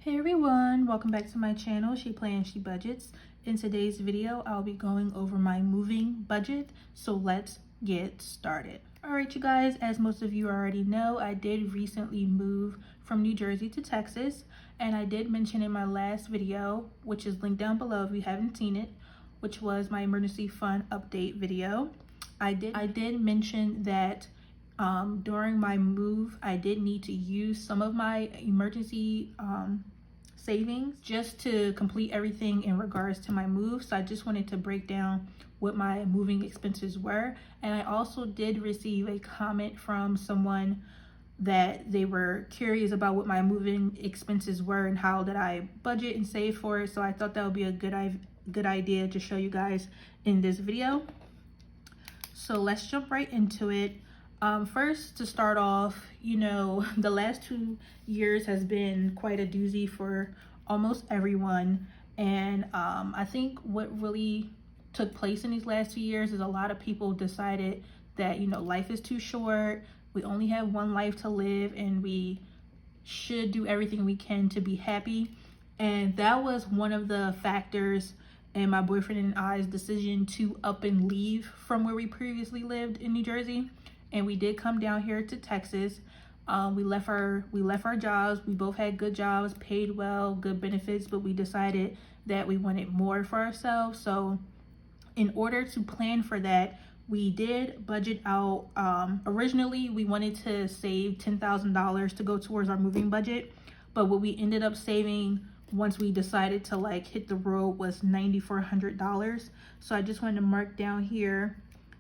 Hey everyone, welcome back to my channel, She Plans, She Budgets. In today's video, I'll be going over my moving budget, so let's get started. Alright you guys, as most of you already know, I did recently move from New Jersey to Texas, and I did mention in my last video, which is linked down below if you haven't seen it, which was my emergency fund update video. I did mention that during my move, I did need to use some of my emergency savings just to complete everything in regards to my move. So I just wanted to break down what my moving expenses were. And I also did receive a comment from someone that they were curious about what my moving expenses were and how did I budget and save for it. So I thought that would be a good idea to show you guys in this video. So let's jump right into it. First, to start off, the last 2 years has been quite a doozy for almost everyone. And I think what really took place in these last 2 years is a lot of people decided that, life is too short. We only have one life to live and we should do everything we can to be happy. And that was one of the factors in my boyfriend and I's decision to up and leave from where we previously lived in New Jersey. And we did come down here to Texas. We left our jobs. We both had good jobs, paid well, good benefits, but we decided that we wanted more for ourselves. So in order to plan for that, we did budget out. Originally, we wanted to save $10,000 to go towards our moving budget. But what we ended up saving once we decided to hit the road was $9,400. So I just wanted to mark down here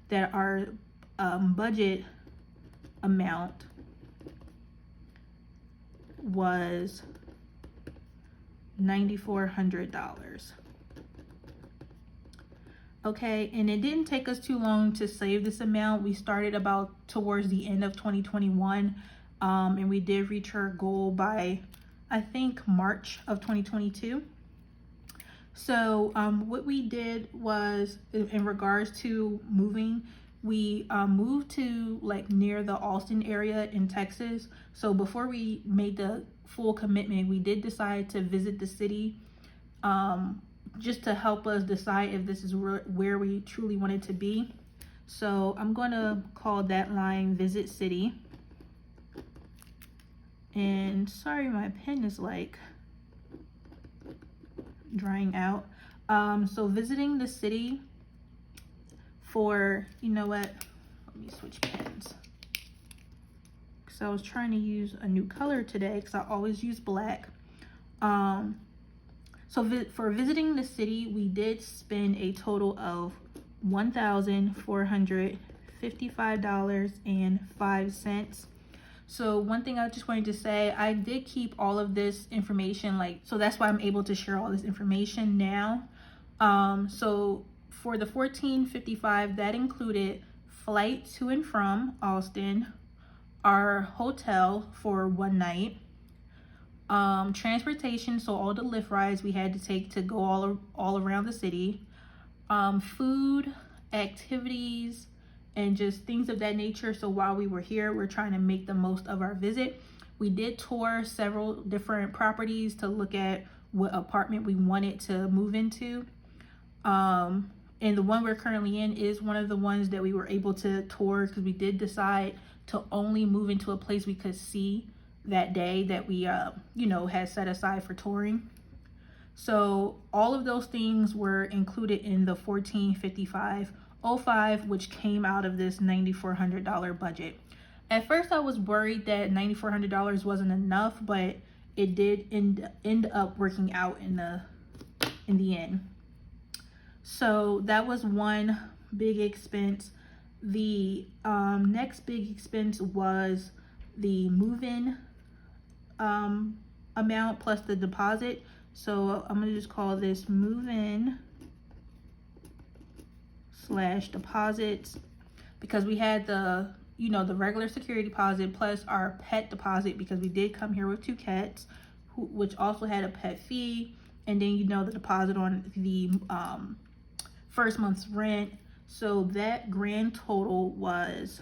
that our budget amount was $9,400. Okay, and it didn't take us too long to save this amount. We started about towards the end of 2021, and we did reach our goal by, I think, March of 2022. So what we did was, in regards to moving, we moved to near the Austin area in Texas. So before we made the full commitment, we did decide to visit the city just to help us decide if this is where we truly wanted to be. So I'm going to call that line Visit City. And sorry, my pen is drying out. So visiting the city for, let me switch pens, because I was trying to use a new color today because I always use black. So for visiting the city, we did spend a total of $1,455.05. So one thing I just wanted to say, I did keep all of this information, so that's why I'm able to share all this information now. So for the $1,455, that included flight to and from Austin, our hotel for one night, transportation, so all the Lyft rides we had to take to go all around the city, food, activities, and just things of that nature. So while we were here, we're trying to make the most of our visit. We did tour several different properties to look at what apartment we wanted to move into. And the one we're currently in is one of the ones that we were able to tour, because we did decide to only move into a place we could see that day that we, had set aside for touring. So all of those things were included in the $1,455.05, which came out of this $9,400 budget. At first, I was worried that $9,400 wasn't enough, but it did end up working out in the end. So that was one big expense. The next big expense was the move-in amount plus the deposit. So I'm gonna just call this move-in / deposits, because we had the regular security deposit plus our pet deposit, because we did come here with 2 cats, which also had a pet fee, and then the deposit on the first month's rent. So that grand total was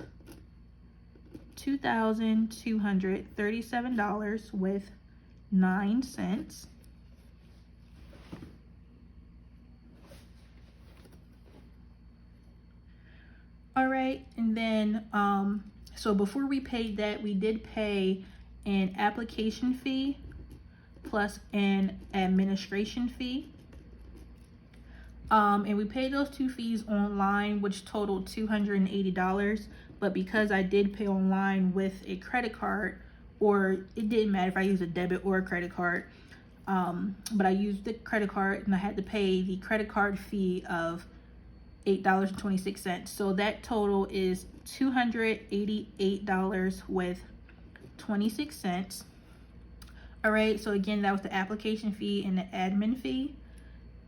$2,237 with All right, and then so before we paid that, we did pay an application fee plus an administration fee. And we paid those two fees online, which totaled $280. But because I did pay online with a credit card, or it didn't matter if I used a debit or a credit card, but I used the credit card and I had to pay the credit card fee of $8.26. So that total is $288 with 26 cents. All right, so again, that was the application fee and the admin fee.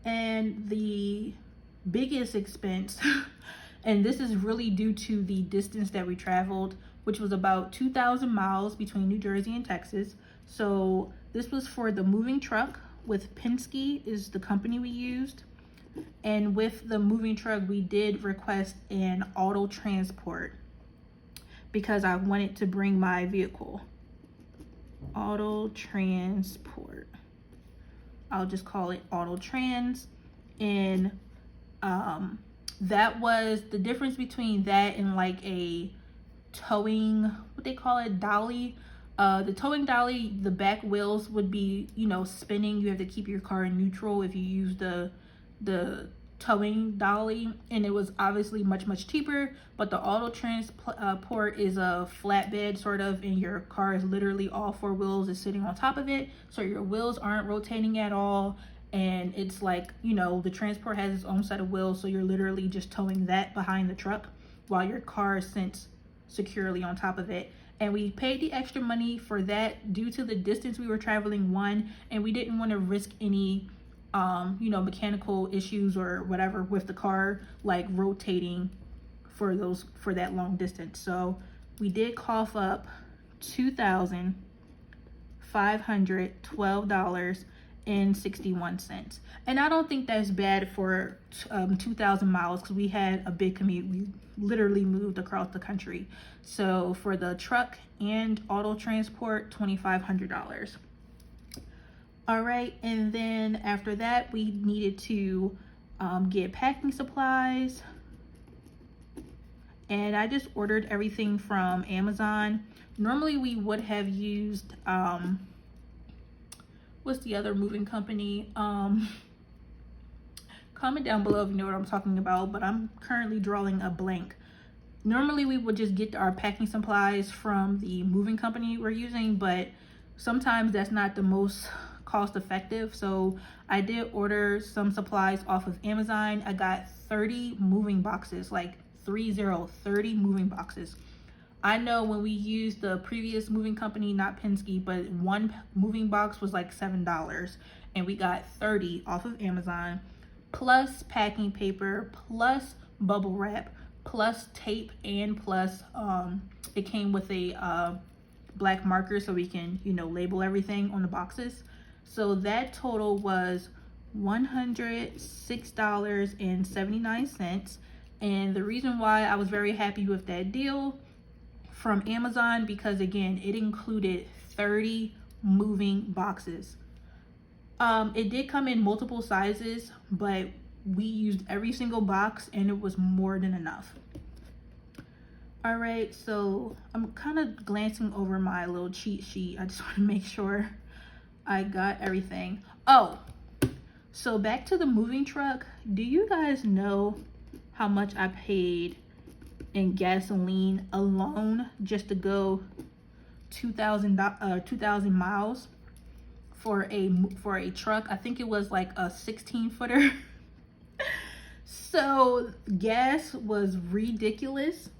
And the biggest expense, and this is really due to the distance that we traveled, which was about 2,000 miles between New Jersey and Texas. So this was for the moving truck with Penske is the company we used. And with the moving truck, we did request an auto transport because I wanted to bring my vehicle. Auto transport. I'll just call it auto trans. And that was the difference between that and like a towing, what they call it, dolly. The towing dolly, the back wheels would be, you know, spinning. You have to keep your car in neutral if you use the towing dolly, and it was obviously much cheaper. But the auto transport is a flatbed sort of, and your car is literally all four wheels is sitting on top of it, so your wheels aren't rotating at all. And it's like, you know, the transport has its own set of wheels, so you're literally just towing that behind the truck while your car sits securely on top of it. And we paid the extra money for that due to the distance we were traveling, one, and we didn't want to risk any you know, mechanical issues or whatever with the car, like rotating for that long distance. So we did cough up $2,512.61. And I don't think that's bad for 2,000 miles, because we had a big commute. We literally moved across the country. So for the truck and auto transport, $2,500. All right, and then after that, we needed to get packing supplies. And I just ordered everything from Amazon. Normally we would have used, what's the other moving company? Comment down below if you know what I'm talking about, but I'm currently drawing a blank. Normally we would just get our packing supplies from the moving company we're using, but sometimes that's not the most cost effective. So I did order some supplies off of Amazon. I got 30 moving boxes, like 30 moving boxes. I know when we used the previous moving company, not Penske, but one moving box was like $7, and we got 30 off of Amazon, plus packing paper, plus bubble wrap, plus tape, and plus it came with a black marker so we can, you know, label everything on the boxes. So that total was $106.79. And the reason why I was very happy with that deal from Amazon, because again, it included 30 moving boxes. It did come in multiple sizes, but we used every single box and it was more than enough. All right, so I'm kind of glancing over my little cheat sheet. I just want to make sure I got everything. Oh, so back to the moving truck. Do you guys know how much I paid in gasoline alone just to go 2,000 miles for a truck? I think it was like a 16-footer. So gas was ridiculous.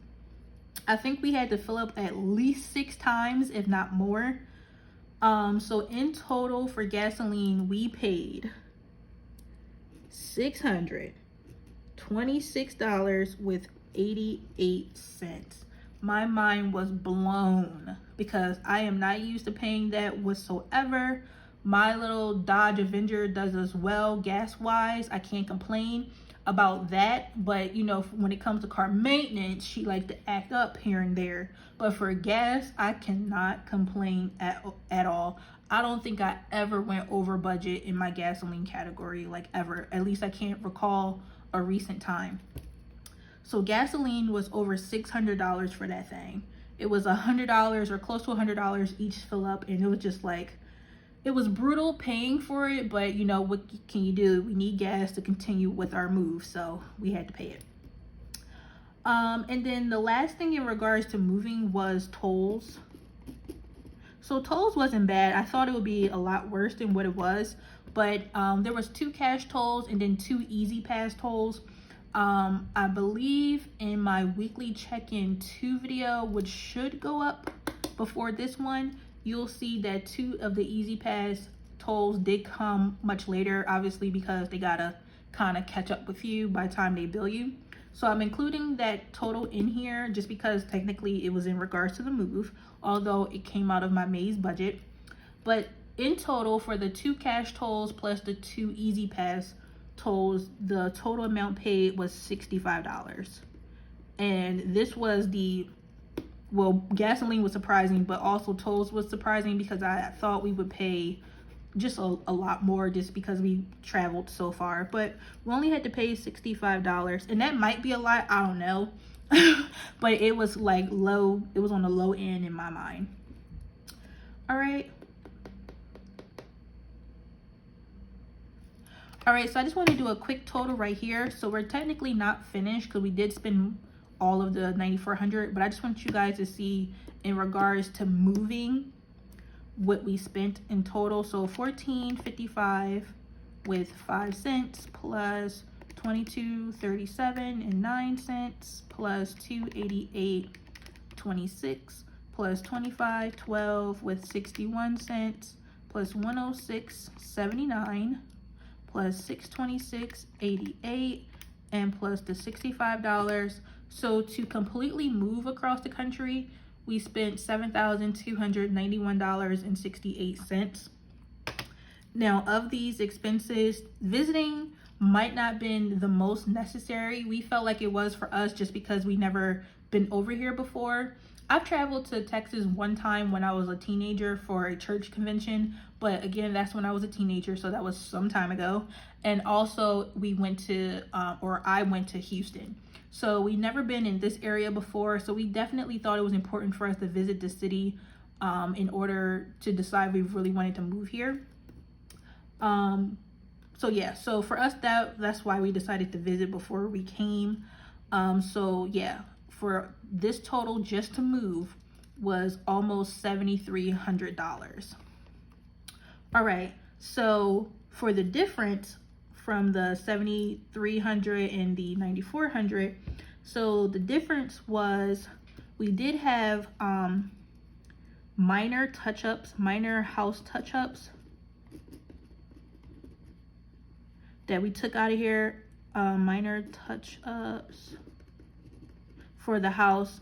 I think we had to fill up at least 6 times, if not more. So in total for gasoline, we paid $626 with 88 cents. My mind was blown because I am not used to paying that whatsoever. My little Dodge Avenger does as well gas wise. I can't complain about that, but you know, when it comes to car maintenance, she likes to act up here and there. But for gas, I cannot complain at all. I don't think I ever went over budget in my gasoline category, like ever. At least I can't recall a recent time. So gasoline was over $600 for that thing. It was $100 or close to $100 each fill up, and it was just like, it was brutal paying for it, but you know, what can you do? We need gas to continue with our move, so we had to pay it. And then the last thing in regards to moving was tolls. So tolls wasn't bad. I thought it would be a lot worse than what it was, but there was 2 cash tolls and then 2 easy pass tolls. I believe in my weekly check-in 2 video, which should go up before this one, you'll see that 2 of the easy pass tolls did come much later, obviously because they gotta kind of catch up with you by the time they bill you. So I'm including that total in here just because technically it was in regards to the move, although it came out of my May's budget. But in total, for the 2 cash tolls plus the 2 easy pass tolls, the total amount paid was $65. And this was well, gasoline was surprising, but also tolls was surprising because I thought we would pay just a lot more just because we traveled so far. But we only had to pay $65, and that might be a lot, I don't know. But it was like low, it was on the low end in my mind. All right, so I just want to do a quick total right here. So we're technically not finished because we did spend all of the $9,400, but I just want you guys to see in regards to moving what we spent in total. So $14.55 with 5 cents plus $22.37 and 9 cents plus $288.26 plus $25.12 with 61 cents plus $106.79 plus $626.88 and plus the $65. So to completely move across the country, we spent $7,291.68. Now, of these expenses, visiting might not been the most necessary. We felt like it was for us just because we never been over here before. I've traveled to Texas one time when I was a teenager for a church convention, but again, that's when I was a teenager, so that was some time ago. And also we went to, I went to Houston. So we never been in this area before, so we definitely thought it was important for us to visit the city in order to decide if we really wanted to move here. So yeah, so for us, that's why we decided to visit before we came. So yeah, for this total just to move was almost $7,300. All right, so for the difference from the $7,300 and the $9,400, so the difference was we did have minor touch-ups, minor house touch-ups that we took out of here, minor touch-ups for the house.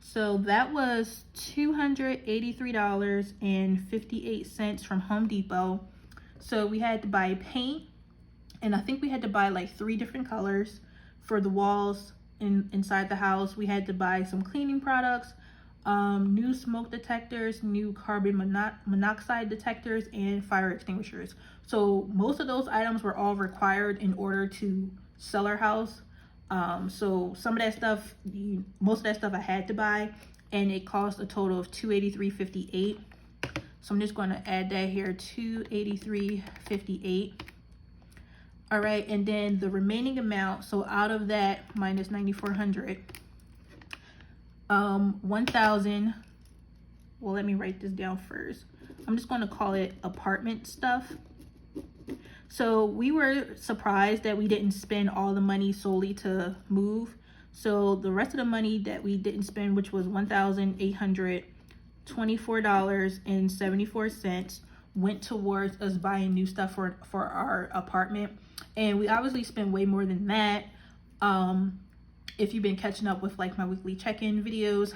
So that was $283.58 from Home Depot. So we had to buy paint, and I think we had to buy like 3 different colors for the walls inside the house. We had to buy some cleaning products, new smoke detectors, new carbon monoxide detectors, and fire extinguishers. So most of those items were all required in order to sell our house. So some of that stuff, most of that stuff I had to buy, and it cost a total of $283.58. So I'm just going to add that here, $283.58. All right, and then the remaining amount, so out of that minus $9,400, 1,000. Well, let me write this down first. I'm just going to call it apartment stuff. So we were surprised that we didn't spend all the money solely to move. So the rest of the money that we didn't spend, which was $1,824.74, went towards us buying new stuff for our apartment. And we obviously spent way more than that. If you've been catching up with like my weekly check-in videos,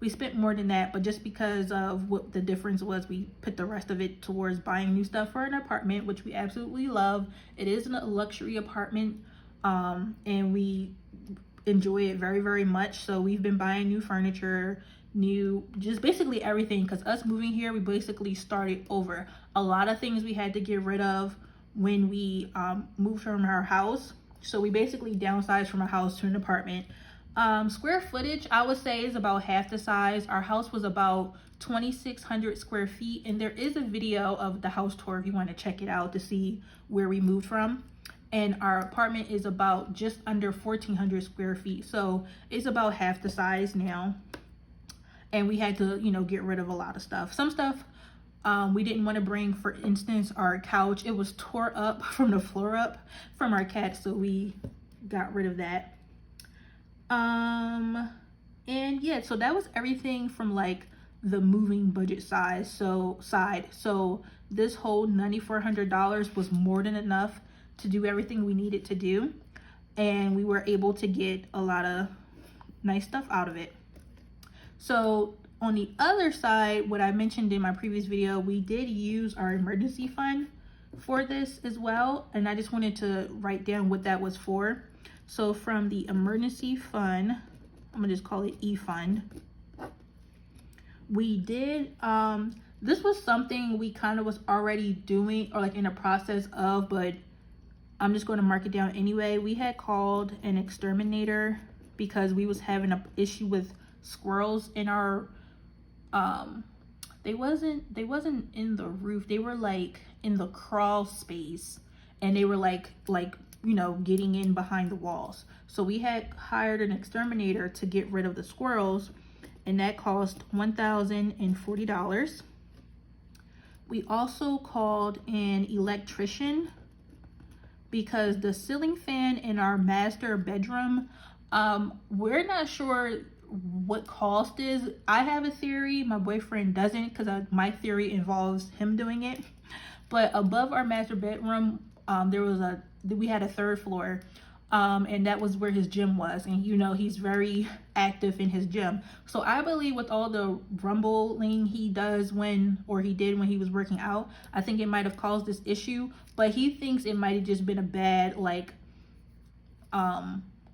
we spent more than that, but just because of what the difference was, we put the rest of it towards buying new stuff for an apartment, which we absolutely love. It is a luxury apartment, and we enjoy it very, very much. So we've been buying new furniture, new, just basically everything, because us moving here, we basically started over. A lot of things we had to get rid of when we moved from our house. So we basically downsized from a house to an apartment. Square footage, I would say, is about half the size. Our house was about 2,600 square feet, and there is a video of the house tour if you want to check it out to see where we moved from. And our apartment is about just under 1,400 square feet, so it's about half the size now. And we had to, you know, get rid of a lot of stuff. Some stuff we didn't want to bring. For instance, our couch, it was tore up from the floor up from our cat, so we got rid of that. And yeah, so that was everything from like the moving budget side. So this whole $9,400 was more than enough to do everything we needed to do, and we were able to get a lot of nice stuff out of it. So on the other side, what I mentioned in my previous video, we did use our emergency fund for this as well, and I just wanted to write down what that was for. So from the emergency fund, I'm gonna just call it E-fund, we did, this was something we kind of was already doing or like in a process of, but I'm just going to mark it down anyway. We had called an exterminator because we was having an issue with squirrels in our, they wasn't in the roof, they were like in the crawl space, and they were like you know, getting in behind the walls. So we had hired an exterminator to get rid of the squirrels, and that cost $1,040. We also called an electrician because the ceiling fan in our master bedroom, we're not sure what cost is. I have a theory, my boyfriend doesn't, because my theory involves him doing it. But above our master bedroom, we had a third floor, and that was where his gym was, and you know, he's very active in his gym. So I believe with all the rumbling he does he did when he was working out, I think it might have caused this issue, but he thinks it might have just been a bad like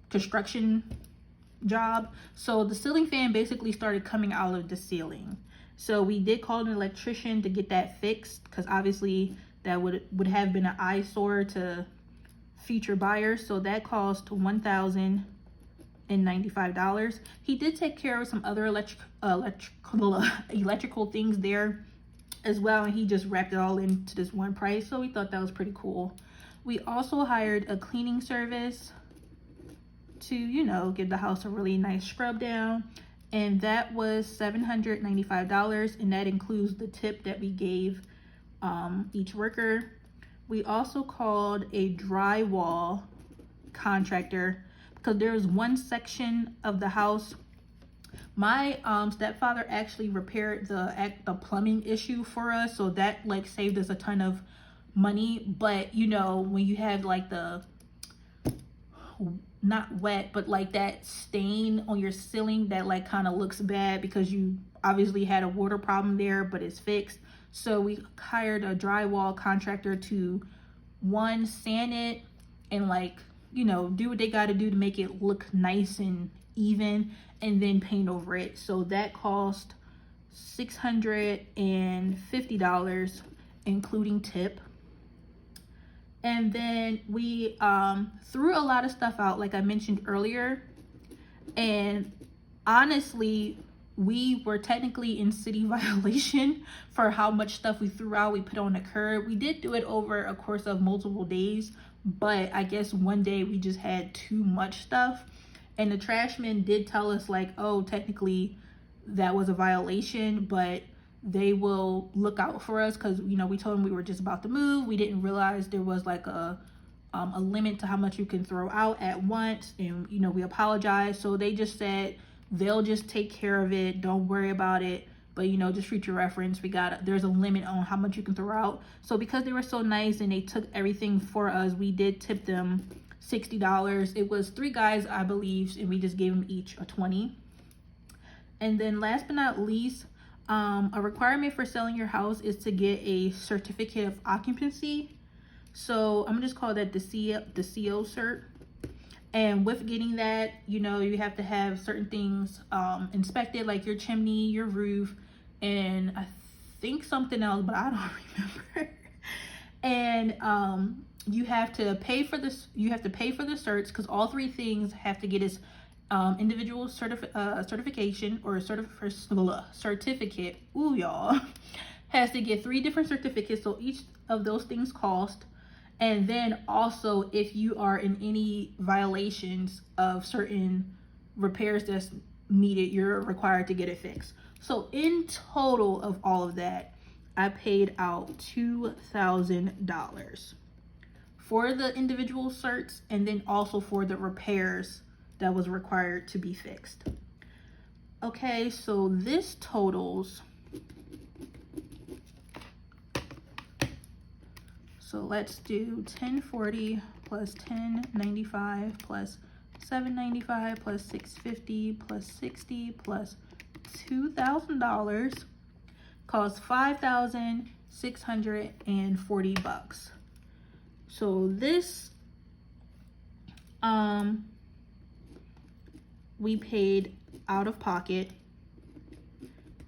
construction job. So the ceiling fan basically started coming out of the ceiling. So we did call an electrician to get that fixed, because obviously that would have been an eyesore to future buyers. So that cost $1,095. He did take care of some other electrical things there as well, and he just wrapped it all into this one price. So we thought that was pretty cool. We also hired a cleaning service to, you know, give the house a really nice scrub down, and that was $795, and that includes the tip that we gave each worker. We also called a drywall contractor because there's one section of the house. My stepfather actually repaired the plumbing issue for us, so that like saved us a ton of money. But you know, when you have like the not wet, but like that stain on your ceiling that like kind of looks bad because you obviously had a water problem there, but it's fixed. So we hired a drywall contractor to sand it and like, you know, do what they got to do to make it look nice and even, and then paint over it. So that cost $650 including tip. And then we threw a lot of stuff out, like I mentioned earlier, and honestly we were technically in city violation for how much stuff we threw out. We put on the curb. We did do it over a course of multiple days, but I guess one day we just had too much stuff, and the trash men did tell us like, oh, technically that was a violation, but they will look out for us, because you know, we told them we were just about to move. We didn't realize there was like a limit to how much you can throw out at once, and you know, we apologized. So they just said they'll just take care of it, don't worry about it, but you know, just future reference, there's a limit on how much you can throw out. So because they were so nice and they took everything for us, we did tip them $60. It was 3 guys, I believe, and we just gave them each a $20. And then last but not least, a requirement for selling your house is to get a certificate of occupancy. So I'm gonna just call that the CO cert. And with getting that, you know, you have to have certain things inspected, like your chimney, your roof, and I think something else, but I don't remember. And you have to pay for this. You have to pay for the certs, because all three things have to get its individual certification or certificate. Ooh, y'all. Has to get 3 different certificates, so each of those things cost. And then also, if you are in any violations of certain repairs that's needed, you're required to get it fixed. So in total of all of that, I paid out $2,000 for the individual certs, and then also for the repairs that was required to be fixed. Okay, so this totals, so let's do 1040 plus 1095 plus 795 plus 650 plus 60 plus $2,000 costs $5,640. So this we paid out of pocket,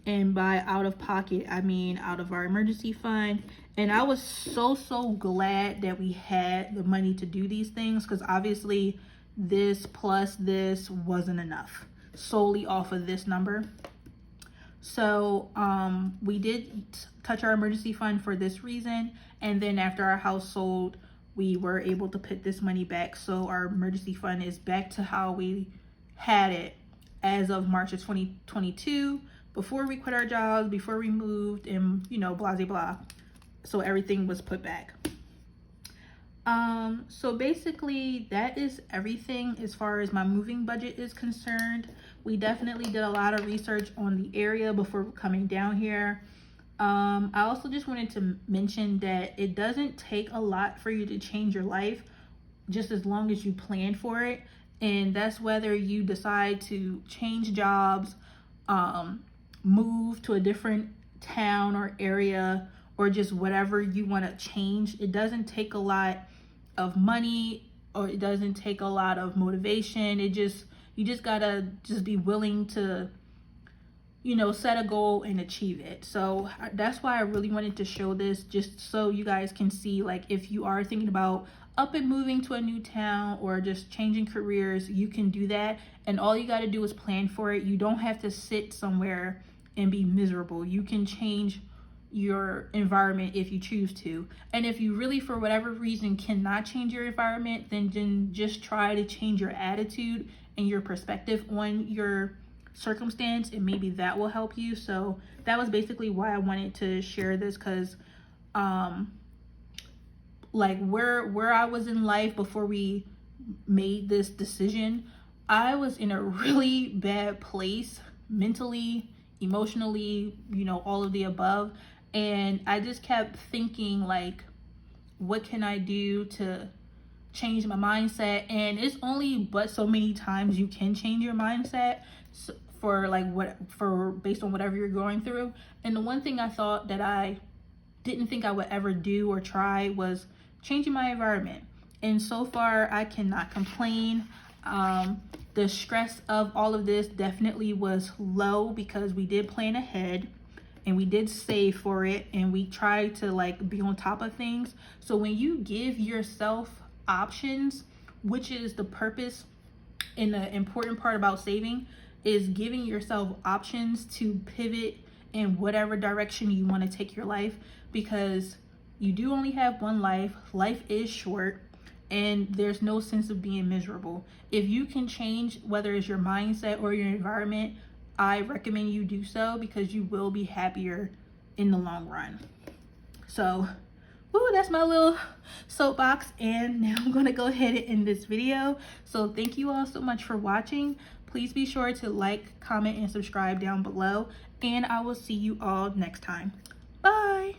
and by out of pocket I mean out of our emergency fund. And I was so glad that we had the money to do these things, because obviously this plus this wasn't enough solely off of this number. So we did touch our emergency fund for this reason, and then after our house sold, we were able to put this money back. So our emergency fund is back to how we had it as of March of 2022, before we quit our jobs, before we moved, and you know, blah blah blah. So everything was put back. So basically that is everything as far as my moving budget is concerned. We definitely did a lot of research on the area before coming down here. I also just wanted to mention that it doesn't take a lot for you to change your life, just as long as you plan for it. And that's whether you decide to change jobs, move to a different town or area, or just whatever you want to change. It doesn't take a lot of money, or it doesn't take a lot of motivation. You just gotta just be willing to, you know, set a goal and achieve it. So that's why I really wanted to show this, just so you guys can see, like, if you are thinking about up and moving to a new town or just changing careers, you can do that. And all you got to do is plan for it. You don't have to sit somewhere and be miserable. You can change your environment if you choose to. And if you really, for whatever reason, cannot change your environment, then just try to change your attitude and your perspective on your circumstance, and maybe that will help you. So that was basically why I wanted to share this, because like where I was in life before we made this decision, I was in a really bad place mentally, emotionally, you know, all of the above. And I just kept thinking, like, what can I do to change my mindset? And it's only but so many times you can change your mindset based on whatever you're going through. And the one thing I thought that I didn't think I would ever do or try was changing my environment. And so far I cannot complain. The stress of all of this definitely was low, because we did plan ahead and we did save for it, and we tried to like be on top of things. So when you give yourself options, which is the purpose and the important part about saving, is giving yourself options to pivot in whatever direction you want to take your life, because you do only have one life. Life is short, and there's no sense of being miserable. If you can change, whether it's your mindset or your environment, I recommend you do so, because you will be happier in the long run. So, that's my little soapbox, and now I'm gonna go ahead and end this video. So thank you all so much for watching. Please be sure to like, comment, and subscribe down below, and I will see you all next time. Bye.